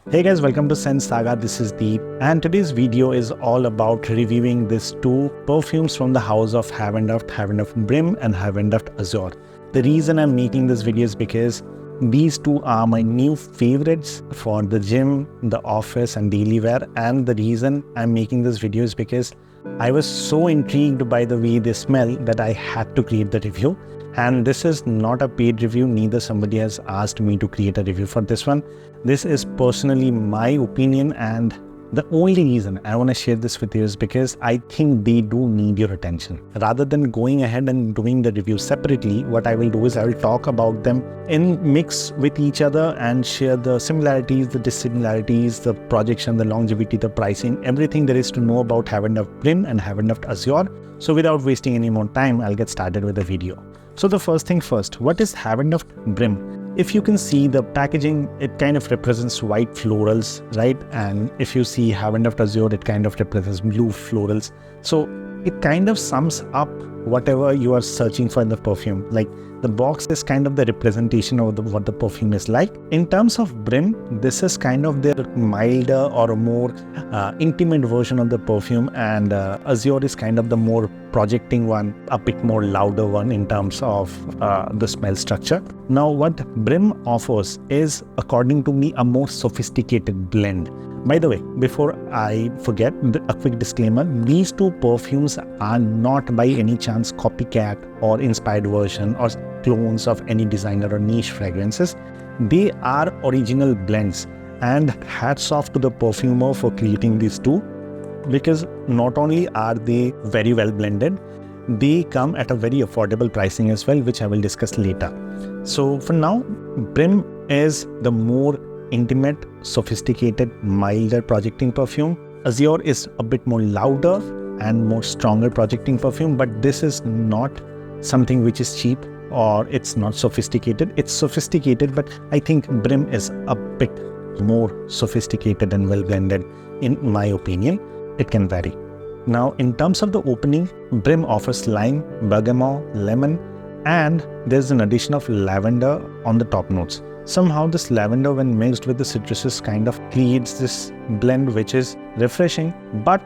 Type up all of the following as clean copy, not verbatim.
Hey guys, welcome to Sense Saga. This is Deep, and today's video is all about reviewing these two perfumes from the house of Heavenduft Brim and Heavenduft Azure. The reason I'm making this video is because these two are my new favorites for the gym, the office and daily wear. And the reason I'm making this video is because I was so intrigued by the way they smell that I had to create the review. And this is not a paid review, neither somebody has asked me to create a review for this one. This is personally my opinion, and the only reason I want to share this with you is because I think they do need your attention. Rather than going ahead and doing the review separately, what I will do is I will talk about them in mix with each other and share the similarities, the dissimilarities, the projection, the longevity, the pricing, everything there is to know about Heavenduft Brim and Heavenduft Azure. So without wasting any more time, I'll get started with the video. So the first thing first, what is Heavenduft Brim? If you can see the packaging, it kind of represents white florals, right? And if you see Heavenduft Azure, it kind of represents blue florals. So it kind of sums up whatever you are searching for in the perfume. Like the box is kind of the representation of what the perfume is like. In terms of Brim, this is kind of their milder or a more intimate version of the perfume, and Azure is kind of the more projecting one, a bit more louder one in terms of the smell structure. Now what Brim offers is, according to me, a more sophisticated blend. By the way, before I forget, a quick disclaimer, these two perfumes are not by any chance copycat or inspired version or clones of any designer or niche fragrances. They are original blends, and hats off to the perfumer for creating these two, because not only are they very well blended, they come at a very affordable pricing as well, which I will discuss later. So for now, Brim is the more intimate, sophisticated, milder projecting perfume. Azure is a bit more louder and more stronger projecting perfume, but this is not something which is cheap or it's not sophisticated. It's sophisticated, but I think Brim is a bit more sophisticated and well blended in my opinion. It can vary. Now in terms of the opening, Brim offers lime, bergamot, lemon, and there's an addition of lavender on the top notes. Somehow this lavender, when mixed with the citruses, kind of creates this blend which is refreshing, but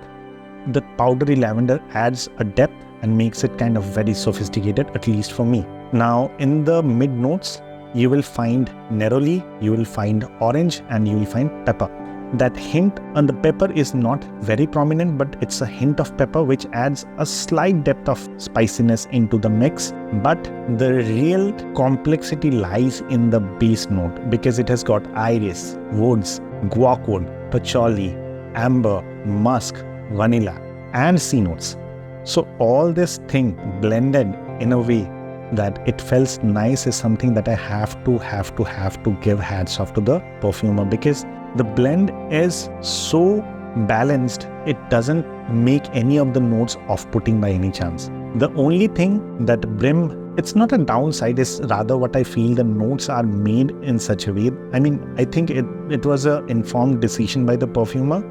the powdery lavender adds a depth and makes it kind of very sophisticated, at least for me. Now in the mid notes, you will find neroli, you will find orange, and you will find pepper. That hint on the pepper is not very prominent, but it's a hint of pepper which adds a slight depth of spiciness into the mix. But the real complexity lies in the base note, because it has got iris, woods, guac wood, patchouli, amber, musk, vanilla, and sea notes. So all this thing blended in a way that it feels nice is something that I have to give hats off to the perfumer, because the blend is so balanced, it doesn't make any of the notes off-putting by any chance. The only thing that Brim, it's not a downside, is rather what I feel the notes are made in such a way. I mean, I think it was an informed decision by the perfumer.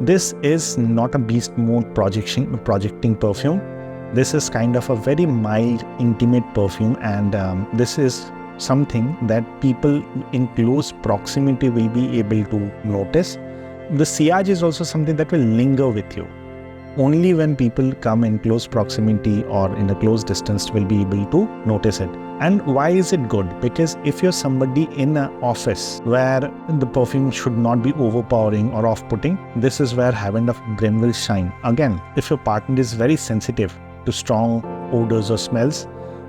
This is not a beast mode projecting perfume. This is kind of a very mild, intimate perfume, and this is something that people in close proximity will be able to notice. The sillage is also something that will linger with you. Only when people come in close proximity or in a close distance will be able to notice it. And why is it good? Because if you're somebody in an office where the perfume should not be overpowering or off-putting, this is where Heavenduft Brim will shine. Again, if your partner is very sensitive to strong odors or smells,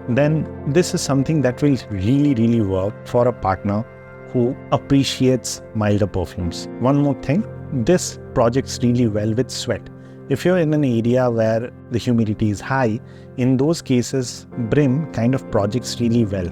then this is something that will really work for a partner who appreciates milder perfumes. One more thing, this projects really well with sweat. If you're in an area where the humidity is high, in those cases, Brim kind of projects really well.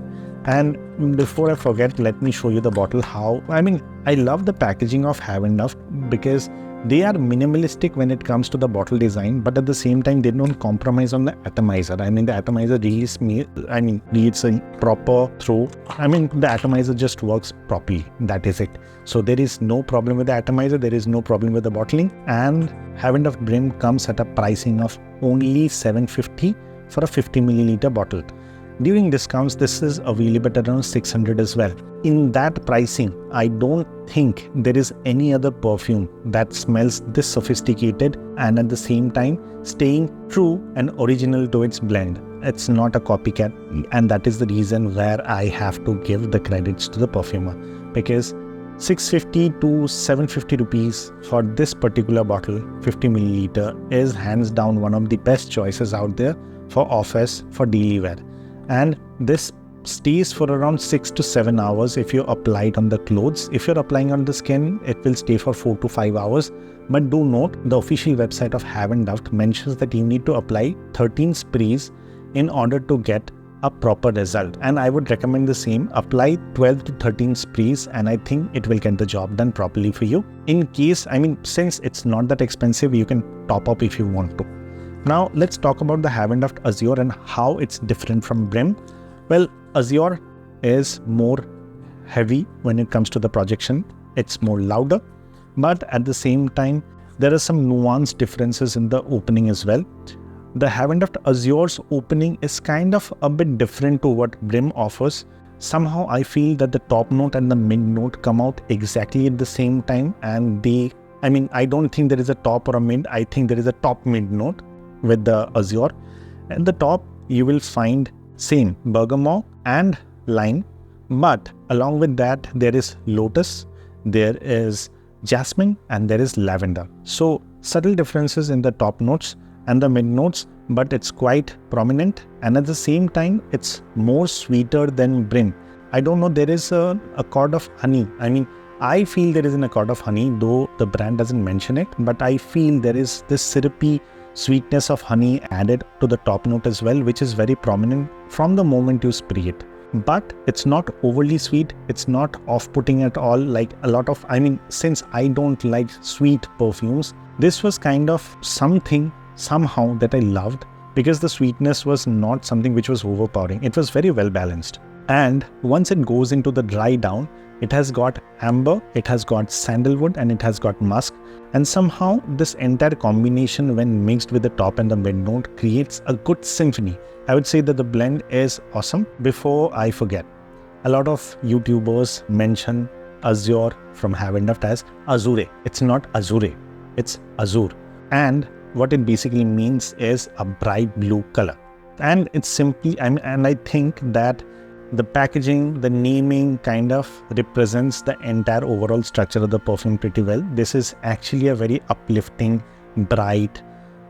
And before I forget, let me show you the bottle. I love the packaging of Heavenduft, because they are minimalistic when it comes to the bottle design, but at the same time, they don't compromise on the atomizer. I mean, the atomizer needs a proper throw. The atomizer just works properly. That is it. So there is no problem with the atomizer. There is no problem with the bottling. And Heavenduft Brim comes at a pricing of only $750 for a 50 milliliter bottle. During discounts, this is available at around 600 as well. In that pricing, I don't think there is any other perfume that smells this sophisticated and at the same time staying true and original to its blend. It's not a copycat, and that is the reason where I have to give the credits to the perfumer, because 650 to 750 rupees for this particular bottle, 50 milliliter, is hands down one of the best choices out there for office, for daily wear. And this stays for around 6 to 7 hours if you apply it on the clothes. If you're applying on the skin, it will stay for 4 to 5 hours. But do note, the official website of Heavenduft mentions that you need to apply 13 sprays in order to get a proper result. And I would recommend the same. Apply 12 to 13 sprays and I think it will get the job done properly for you. In case, since it's not that expensive, you can top up if you want to. Now let's talk about the Heavenduft Azure and how it's different from Brim. Well, Azure is more heavy when it comes to the projection. It's more louder, but at the same time, there are some nuanced differences in the opening as well. The Heavenduft Azure's opening is kind of a bit different to what Brim offers. Somehow I feel that the top note and the mid note come out exactly at the same time, and I don't think there is a top or a mid. I think there is a top mid note with the Azure. At the top, you will find same bergamot and lime, but along with that, there is lotus, there is jasmine, and there is lavender. So subtle differences in the top notes and the mid notes, but it's quite prominent, and at the same time, it's more sweeter than Brim. I don't know, there is a accord of honey. I feel there is an accord of honey, though the brand doesn't mention it, but I feel there is this syrupy sweetness of honey added to the top note as well, which is very prominent from the moment you spray it. But it's not overly sweet, it's not off-putting at all, like a lot of, since I don't like sweet perfumes, this was kind of something somehow that I loved, because the sweetness was not something which was overpowering. It was very well balanced. And once it goes into the dry down, it has got amber, it has got sandalwood, and it has got musk. And somehow this entire combination, when mixed with the top and the mid note, creates a good symphony. I would say that the blend is awesome. Before I forget, a lot of YouTubers mention Azure from Heavenduft as Azure. It's not Azure, it's Azure. And what it basically means is a bright blue color. And it's simply, and I think that the packaging, the naming kind of represents the entire overall structure of the perfume pretty well. This is actually a very uplifting, bright,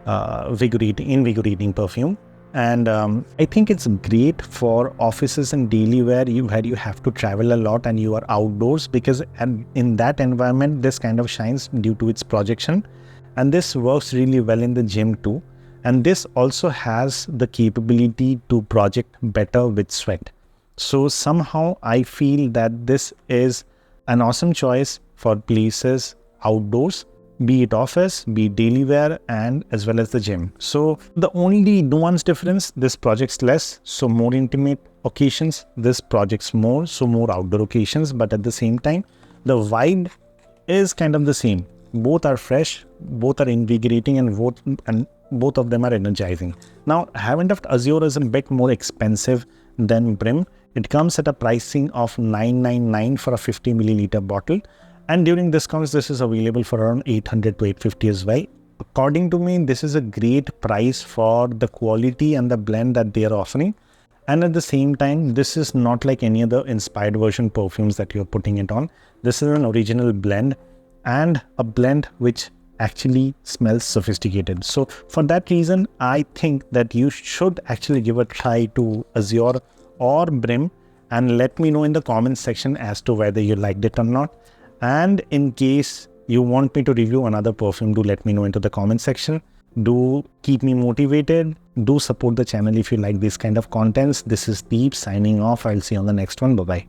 invigorating perfume. And I think it's great for offices and daily wear where you have to travel a lot and you are outdoors, because in that environment, this kind of shines due to its projection. And this works really well in the gym too. And this also has the capability to project better with sweat. So somehow I feel that this is an awesome choice for places outdoors, be it office, be it daily wear, and as well as the gym. So the only nuance difference, this projects less, so more intimate occasions, this projects more, so more outdoor occasions, but at the same time, the vibe is kind of the same. Both are fresh, both are invigorating, and both of them are energizing. Now, Heavenduft Azure is a bit more expensive than Brim. It comes at a pricing of $999 for a 50 milliliter bottle. And during discounts, this is available for around 800 to 850 as well. According to me, this is a great price for the quality and the blend that they are offering. And at the same time, this is not like any other inspired version perfumes that you're putting it on. This is an original blend, and a blend which actually smells sophisticated. So for that reason, I think that you should actually give a try to Azure or Brim, and let me know in the comments section as to whether you liked it or not. And in case you want me to review another perfume, do let me know into the comment section. Do keep me motivated. Do support the channel if you like this kind of contents. This is Deep signing off. I'll see you on the next one. Bye-bye.